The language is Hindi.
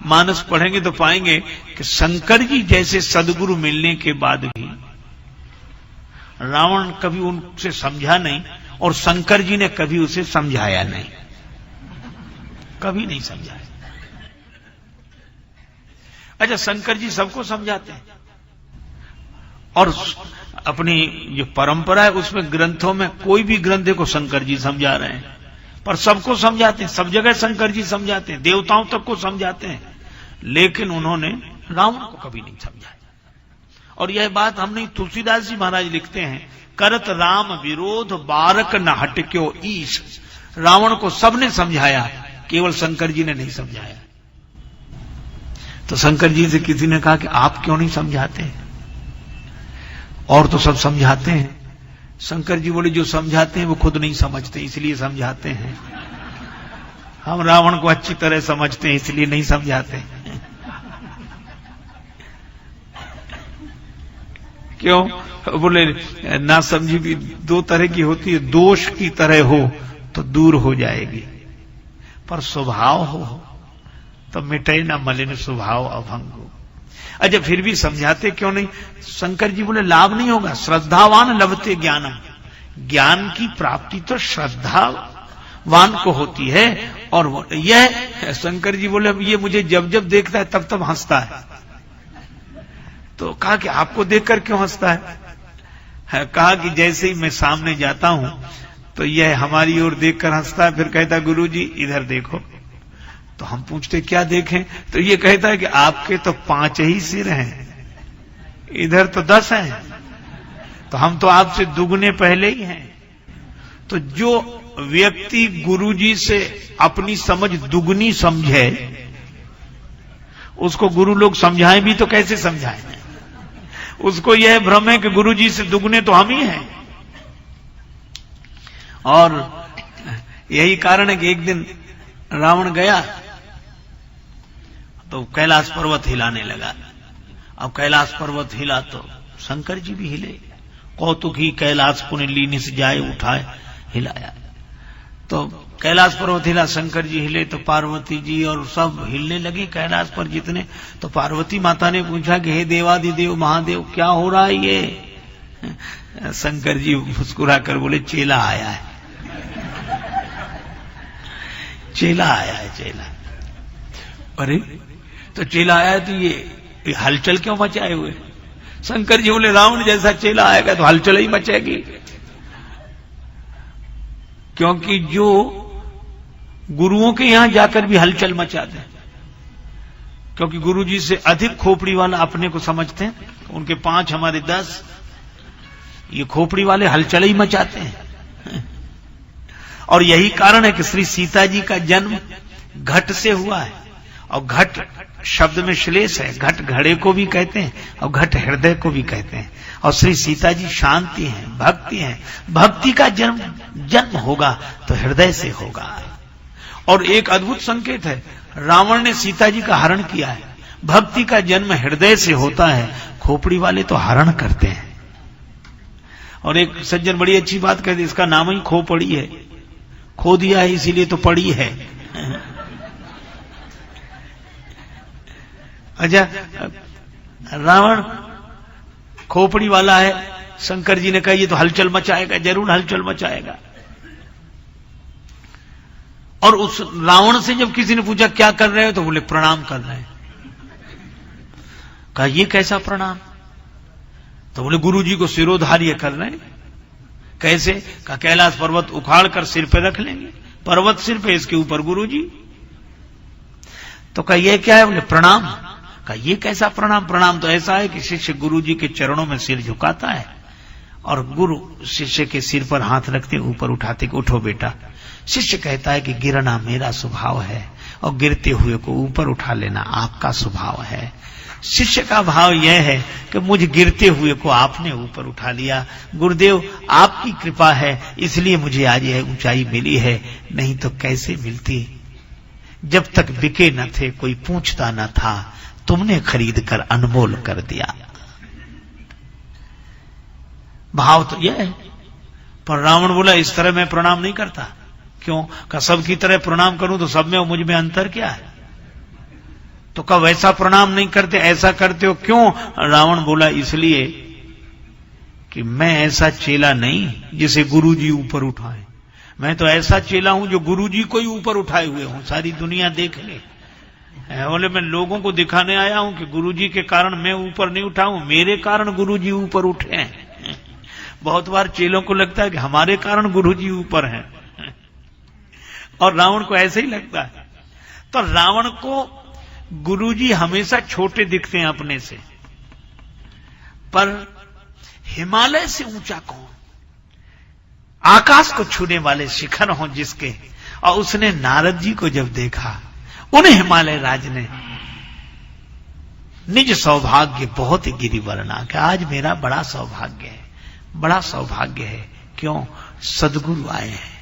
मानस पढ़ेंगे तो पाएंगे कि शंकर जी जैसे सदगुरु मिलने के बाद भी रावण कभी उनसे समझा नहीं और शंकर जी ने कभी उसे समझाया नहीं, कभी नहीं समझाया। अच्छा, शंकर जी सबको समझाते हैं और अपनी जो परंपरा है उसमें ग्रंथों में कोई भी ग्रंथ देखो शंकर जी समझा रहे हैं, पर सबको समझाते हैं, सब जगह शंकर जी समझाते हैं, देवताओं तक को समझाते हैं, लेकिन उन्होंने रावण को कभी नहीं समझाया। और यह बात हम नहीं, तुलसीदास जी महाराज लिखते हैं, करत राम विरोध बारक न हटक्यो ईश। रावण को सबने समझाया, केवल शंकर जी ने नहीं समझाया। तो शंकर जी से किसी ने कहा कि आप क्यों नहीं समझाते? और तो सब समझाते हैं। शंकर जी बोले, जो समझाते हैं वो खुद नहीं समझते, इसलिए समझाते हैं। हम रावण को अच्छी तरह समझते हैं, इसलिए नहीं समझाते। क्यों? बोले ना समझी भी दो तरह की होती है, दोष की तरह हो तो दूर हो जाएगी, पर स्वभाव हो तो मिटे ना मलिन स्वभाव अभंगो। अच्छा, फिर भी समझाते क्यों नहीं? शंकर जी बोले, लाभ नहीं होगा, श्रद्धावान लभते ज्ञानम। ज्ञान की प्राप्ति तो श्रद्धावान को होती है। और यह शंकर जी बोले, ये मुझे जब जब देखता है तब तब हंसता है। तो कहा कि आपको देखकर क्यों हंसता है? कहा कि जैसे ही मैं सामने जाता हूं तो यह हमारी ओर देखकर हंसता है, फिर कहता गुरु जी इधर देखो। तो हम पूछते क्या देखें? तो ये कहता है कि आपके तो 5 ही सिर हैं, इधर तो 10 हैं, तो हम तो आपसे दुगने पहले ही हैं। तो जो व्यक्ति गुरुजी से अपनी समझ दुगनी समझे, उसको गुरु लोग समझाएं भी तो कैसे समझाएं? उसको यह भ्रम है कि गुरुजी से दुगने तो हम ही हैं। और यही कारण है कि एक दिन रावण गया तो कैलाश पर्वत हिलाने लगा। अब कैलाश पर्वत हिला तो शंकर जी भी हिले। कौतुक ही कैलाश पुण्य लीनी से जाए उठाए, हिलाया तो कैलाश पर्वत हिला, शंकर जी हिले तो पार्वती जी और सब हिलने लगी कैलाश पर जितने। तो पार्वती माता ने पूछा कि हे देवादिदेव महादेव, क्या हो रहा है ये? शंकर जी मुस्कुरा कर बोले, चेला आया है, चेला आया है, चेला। अरे तो चेला आया है तो ये हलचल क्यों मचाए हुए? शंकर जी बोले, रावण जैसा चेला आएगा तो हलचल ही मचेगी, क्योंकि जो गुरुओं के यहां जाकर भी हलचल मचाते हैं, क्योंकि गुरु जी से अधिक खोपड़ी वाला अपने को समझते हैं, उनके 5 हमारे 10, ये खोपड़ी वाले हलचल ही मचाते हैं। और यही कारण है कि श्री सीता जी का जन्म घट से हुआ है। और घट शब्द में श्लेष है, घट घड़े को भी कहते हैं और घट हृदय को भी कहते हैं। और श्री सीता जी शांति हैं, भक्ति हैं। भक्ति का जन्म होगा तो हृदय से होगा। और एक अद्भुत संकेत है, रावण ने सीता जी का हरण किया है। भक्ति का जन्म हृदय से होता है, खोपड़ी वाले तो हरण करते हैं। और एक सज्जन बड़ी अच्छी बात कहते, इसका नाम ही खो पड़ी है, खो दिया है इसीलिए तो पड़ी है। अच्छा, रावण खोपड़ी वाला है, शंकर जी ने कहा ये तो हलचल मचाएगा, जरूर हलचल मचाएगा। और उस रावण से जब किसी ने पूछा क्या कर रहे हो, तो बोले प्रणाम कर रहे हैं। कहा ये कैसा प्रणाम? तो बोले गुरु जी को सिरोधार्य कर रहे हैं। कैसे? कहा कैलाश पर्वत उखाड़ कर सिर पे रख लेंगे, पर्वत सिर पे, इसके ऊपर गुरु जी। तो कहा ये क्या है? बोले प्रणाम। कहा ये कैसा प्रणाम? प्रणाम तो ऐसा है कि शिष्य गुरु जी के चरणों में सिर झुकाता है और गुरु शिष्य के सिर पर हाथ रखते ऊपर उठाते कि उठो बेटा। शिष्य कहता है कि गिरना मेरा स्वभाव है और गिरते हुए को ऊपर उठा लेना आपका स्वभाव है। शिष्य का भाव यह है कि मुझ गिरते हुए को आपने ऊपर उठा लिया, गुरुदेव आपकी कृपा है इसलिए मुझे आज यह ऊंचाई मिली है, नहीं तो कैसे मिलती? जब तक बिके न थे कोई पूछता न था, तुमने खरीद कर अनमोल कर दिया। भाव तो यह है। पर रावण बोला इस तरह मैं प्रणाम नहीं करता। क्यों? का सबकी तरह प्रणाम करूं तो सब में और मुझ में अंतर क्या है? तो कब ऐसा प्रणाम नहीं करते, ऐसा करते हो क्यों? रावण बोला इसलिए कि मैं ऐसा चेला नहीं जिसे गुरुजी ऊपर उठाए। मैं तो ऐसा चेला हूं जो गुरुजी को ही ऊपर उठाए हुए हूं, सारी दुनिया देख ले। बोले मैं लोगों को दिखाने आया हूं कि गुरुजी के कारण मैं ऊपर नहीं उठा हूं, मेरे कारण गुरुजी ऊपर उठे हैं। बहुत बार चेलों को लगता है कि हमारे कारण गुरुजी ऊपर हैं, और रावण को ऐसे ही लगता है। तो रावण को गुरुजी हमेशा छोटे दिखते हैं अपने से, पर हिमालय से ऊंचा कौन? आकाश को छूने वाले शिखर हों जिसके। और उसने नारद जी को जब देखा, उन हिमालय राज ने निज सौभाग्य बहुत गिरी वर्णा कि आज मेरा बड़ा सौभाग्य है, बड़ा सौभाग्य है। क्यों? सदगुरु आए हैं।